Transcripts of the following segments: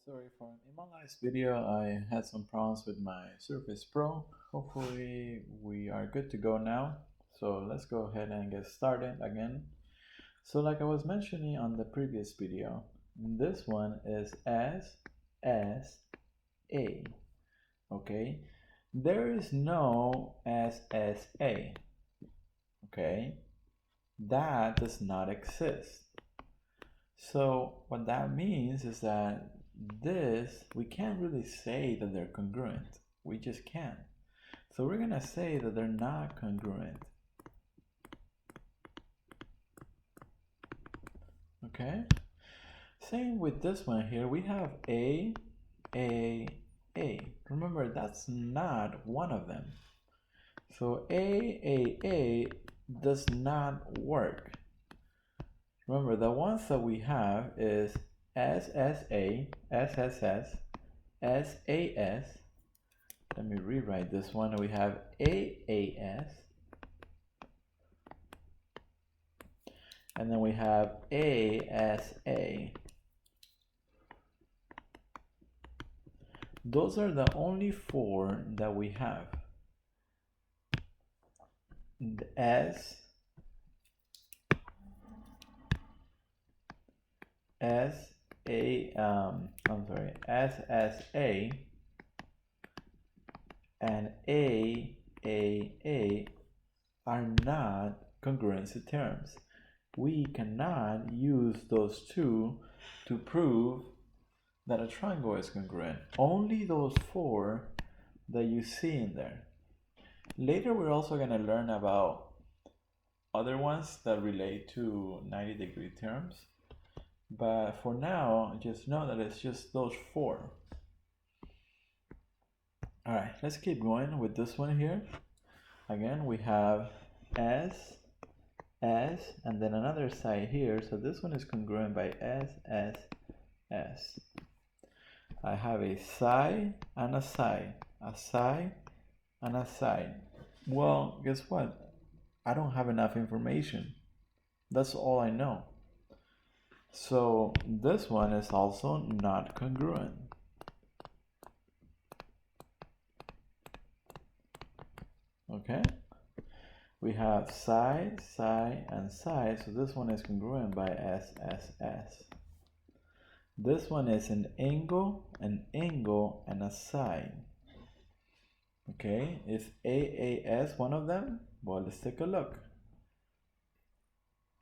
Sorry for in my last video I had some problems with my Surface Pro. Hopefully we are good to go now. So let's go ahead and get started again. So like I was mentioning on the previous video, this one is SSA. Okay, there is no SSA. Okay, that does not exist. So what that means is that we can't really say that they're congruent. We just can't. So we're gonna say that they're not congruent. Okay? Same with this one here. We have A. Remember, that's not one of them. So A does not work. Remember, the ones that we have is SSA, SSS, SAS. Let me rewrite this one. We have AAS. And then we have ASA. Those are the only four that we have. The SSA and AAA are not congruency terms. We cannot use those two to prove that a triangle is congruent. Only those four that you see in there. Later we're also going to learn about other ones that relate to 90-degree terms. But for now, just know that it's just those four. All right, let's keep going with this one here. Again, we have S, and then another side here. So this one is congruent by S. I have a side and a side, a side and a side. Well, guess what? I don't have enough information. That's all I know. So this one is also not congruent. Okay, we have side, and side, so this one is congruent by SSS. This one is an angle, and a side. Okay, is AAS one of them? Well, let's take a look.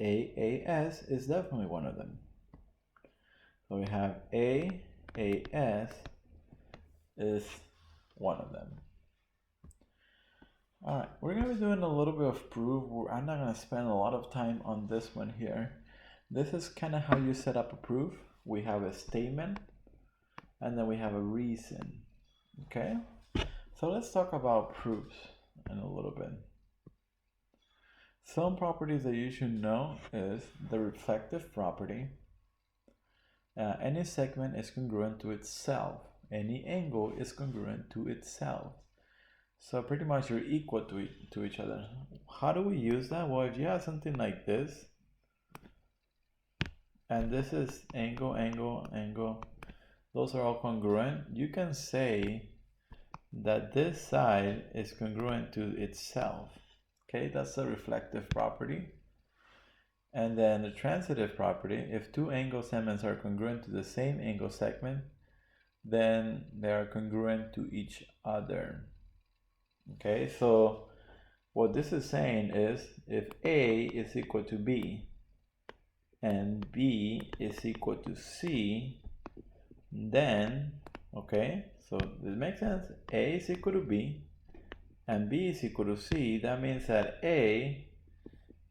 AAS is definitely one of them. So we have AAS is one of them. Alright, we're going to be doing a little bit of proof. I'm not going to spend a lot of time on this one here. This is kind of how you set up a proof. We have a statement, and then we have a reason. Okay? So let's talk about proofs in a little bit. Some properties that you should know is the reflective property. Any segment is congruent to itself. Any angle is congruent to itself. So pretty much you're equal to each other. How do we use that? Well, if you have something like this, and this is angle, those are all congruent, you can say that this side is congruent to itself. Okay, that's the reflective property. And then the transitive property, if two angle segments are congruent to the same angle segment, then they are congruent to each other. Okay, so what this is saying is if A is equal to B and B is equal to C, then, okay, so this makes sense. A is equal to B and B is equal to C. That means that A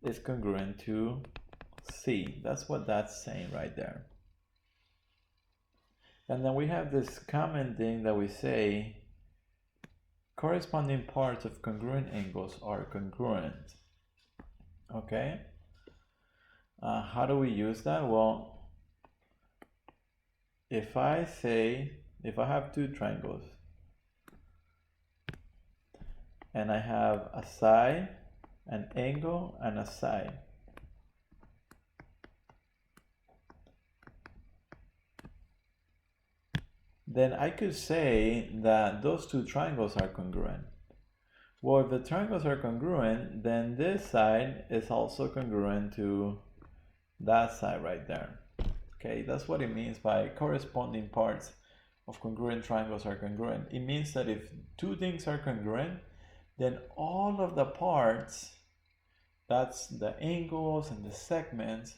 is congruent to C. That's what that's saying right there. And then we have this common thing that we say corresponding parts of congruent angles are congruent. Okay? How do we use that? Well, if I have two triangles and I have a side, an angle, and a side, then I could say that those two triangles are congruent. Well, if the triangles are congruent, then this side is also congruent to that side right there. Okay, that's what it means by corresponding parts of congruent triangles are congruent. It means that if two things are congruent, then all of the parts, that's the angles and the segments,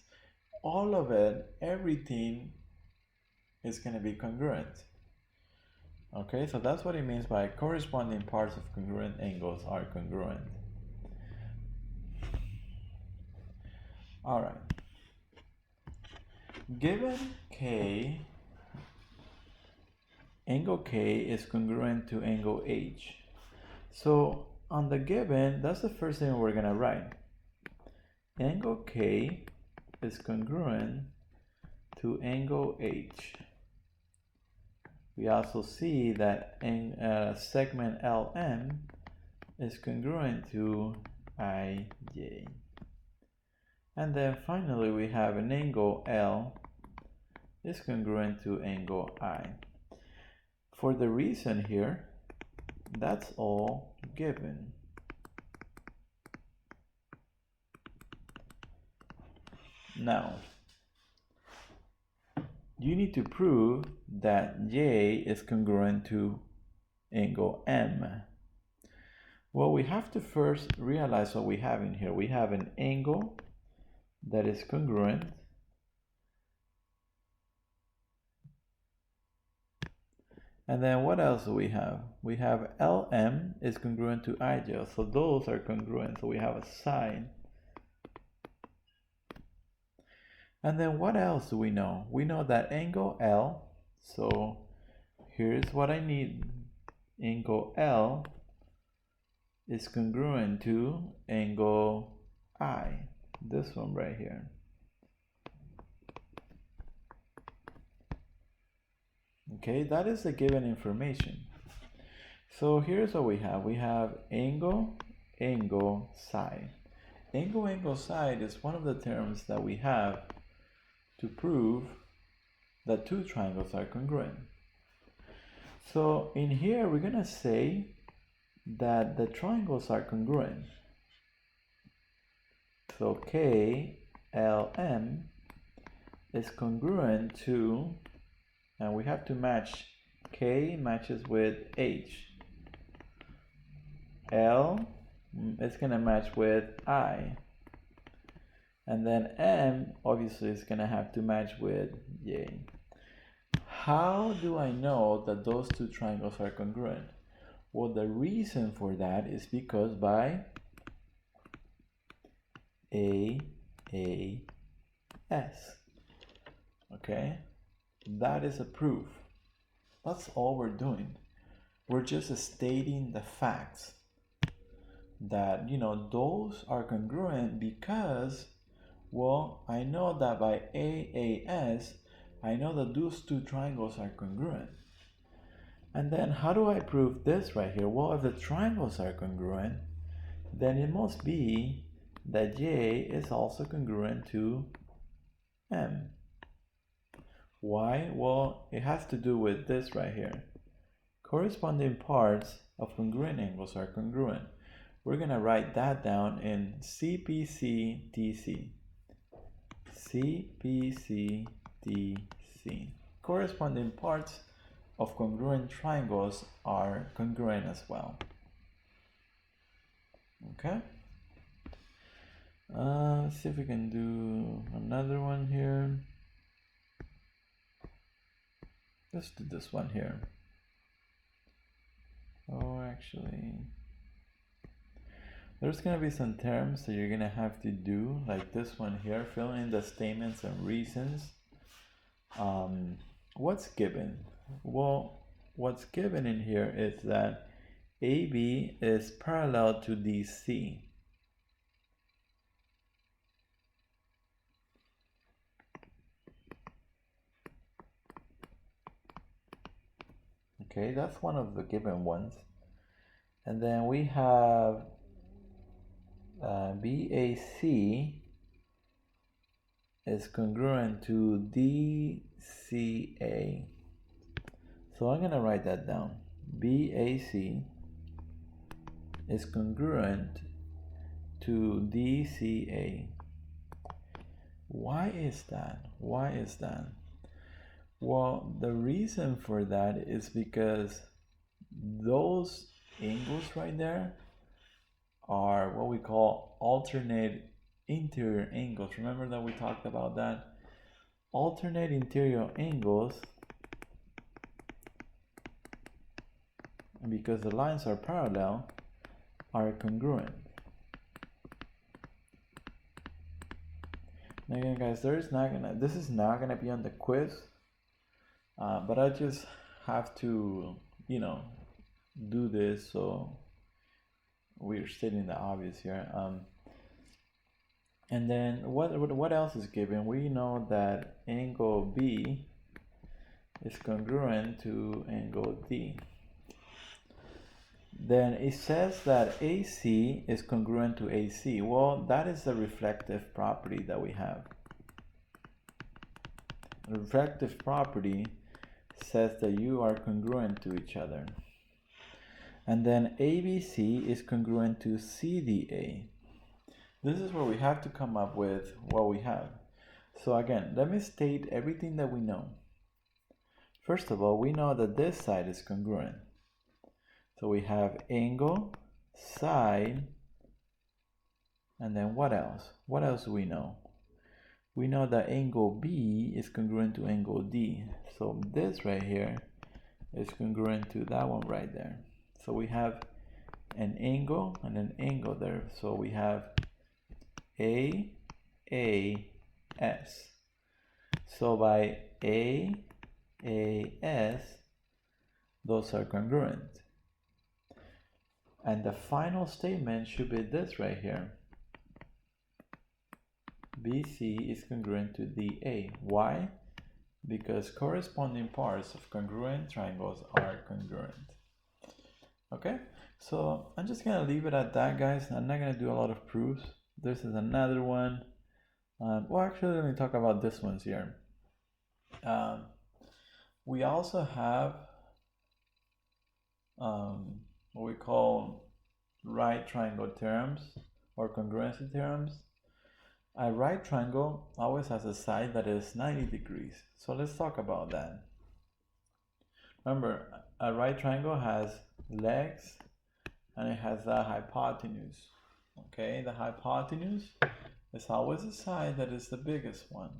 all of it, everything is going to be congruent. Okay, so that's what it means by corresponding parts of congruent angles are congruent. All right. Given K, angle K is congruent to angle H. So on the given, that's the first thing we're going to write. Angle K is congruent to angle H. We also see that segment LM is congruent to IJ. And then finally we have an angle L is congruent to angle I. For the reason here, that's all given. Now, you need to prove that J is congruent to angle M. Well, we have to first realize what we have in here. We have an angle that is congruent and then what else do we have? We have LM is congruent to IJ, so those are congruent, so we have a side. And then what else do we know? We know that angle L, so here's what I need. Angle L is congruent to angle I, this one right here. Okay, that is the given information. So here's what we have. We have angle, angle, side. Angle, angle, side is one of the terms that we have to prove that two triangles are congruent. So in here we're going to say that the triangles are congruent. So KLM is congruent to, and we have to match, K matches with H. L is going to match with I. And then M obviously is going to have to match with J. How do I know that those two triangles are congruent? Well, the reason for that is because by AAS. Okay? That is a proof. That's all we're doing. We're just stating the facts that, those are congruent because, well, I know that by AAS, I know that those two triangles are congruent. And then how do I prove this right here? Well, if the triangles are congruent, then it must be that J is also congruent to M. Why? Well, it has to do with this right here. Corresponding parts of congruent angles are congruent. We're going to write that down in CPCDC. CPCDC. Corresponding parts of congruent triangles are congruent as well. Okay? Let's see if we can do another one here. Let's do this one here. Oh, actually, there's going to be some terms that you're going to have to do, like this one here, fill in the statements and reasons. What's given? Well, what's given in here is that AB is parallel to DC. Okay, that's one of the given ones. And then we have BAC is congruent to DCA. So I'm going to write that down. BAC is congruent to DCA. Why is that? Why is that? Well, the reason for that is because those angles right there are what we call alternate interior angles. Remember that we talked about that? Alternate interior angles, because the lines are parallel, are congruent. Now again, guys, this is not gonna be on the quiz, but I just have to, do this, so we're stating the obvious here. And then what else is given? We know that angle B is congruent to angle D. Then it says that AC is congruent to AC. Well, that is the reflective property that we have. The reflective property says that you are congruent to each other. And then ABC is congruent to CDA. This is where we have to come up with what we have. So again, let me state everything that we know. First of all, we know that this side is congruent. So we have angle, side, and then what else? What else do we know? We know that angle B is congruent to angle D. So this right here is congruent to that one right there. So we have an angle and an angle there. So we have AAS. So by AAS, those are congruent. And the final statement should be this right here. BC is congruent to DA. Why? Because corresponding parts of congruent triangles are congruent. Okay, so I'm just gonna leave it at that, guys. I'm not gonna do a lot of proofs. This is another one. Well, actually, let me talk about this ones here. We also have what we call right triangle theorems or congruency theorems. A right triangle always has a side that is 90 degrees. So let's talk about that. Remember, a right triangle has legs and it has a hypotenuse. Okay, the hypotenuse is always the side that is the biggest one.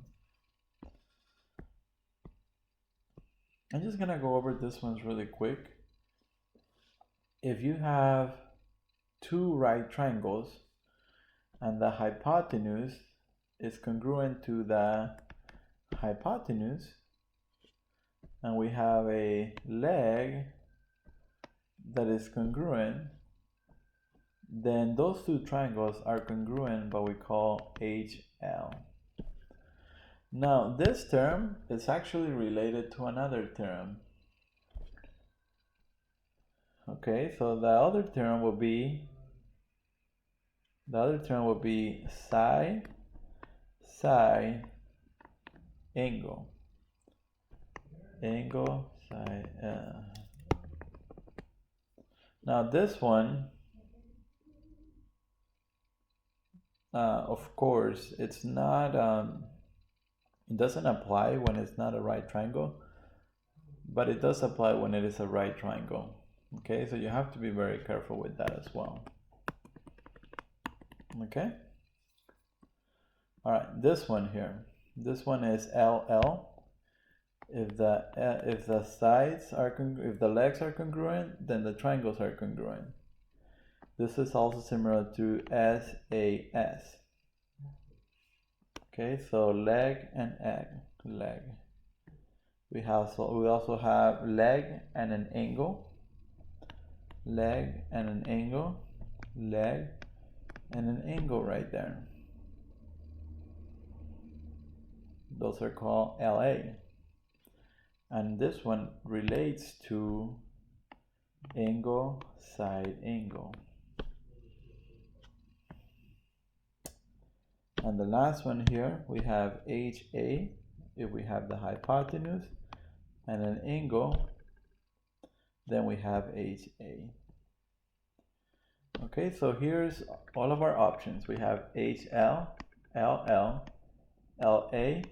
I'm just gonna go over this ones really quick. If you have two right triangles and the hypotenuse is congruent to the hypotenuse, and we have a leg that is congruent, then those two triangles are congruent, what we call HL. Now this term is actually related to another term. Okay, so the other term will be side angle, side. Now this one, of course, it's not. It doesn't apply when it's not a right triangle, but it does apply when it is a right triangle. Okay, so you have to be very careful with that as well. Okay. All right, this one here. This one is LL. If the sides are if the legs are congruent, then the triangles are congruent. This is also similar to SAS. Okay, so leg and egg, leg. We also have leg and an angle, leg and an angle, leg and an angle right there. Those are called LA. And this one relates to angle, side angle. And the last one here, we have HA, if we have the hypotenuse and an angle then we have HA. Okay, so here's all of our options. We have HL, LL, LA,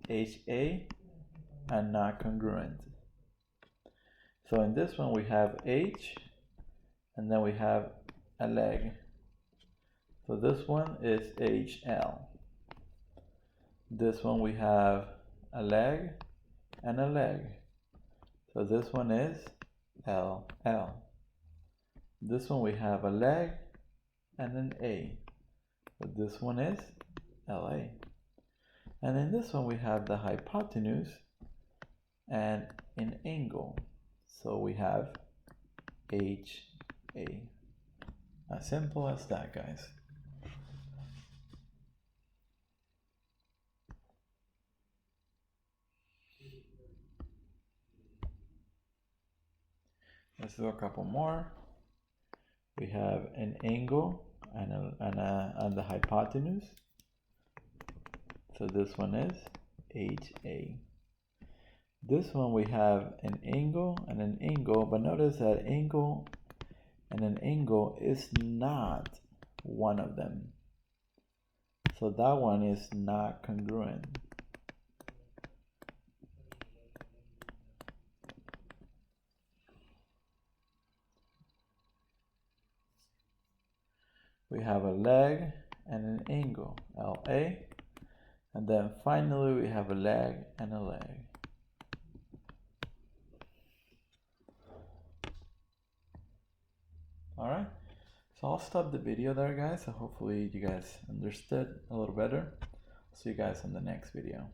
HA, and not congruent. So in this one we have H, and then we have a leg. So this one is HL. This one we have a leg and a leg. So this one is LL. This one we have a leg and an A. So this one is LA. And in this one we have the hypotenuse and an angle. So we have HA. As simple as that, guys. Let's do a couple more. We have an angle and the hypotenuse. So this one is HA. This one we have an angle and an angle, but notice that angle and an angle is not one of them. So that one is not congruent. We have a leg and an angle, LA, and then finally we have a leg and a leg. Alright, so I'll stop the video there, guys. So hopefully you guys understood a little better. See you guys in the next video.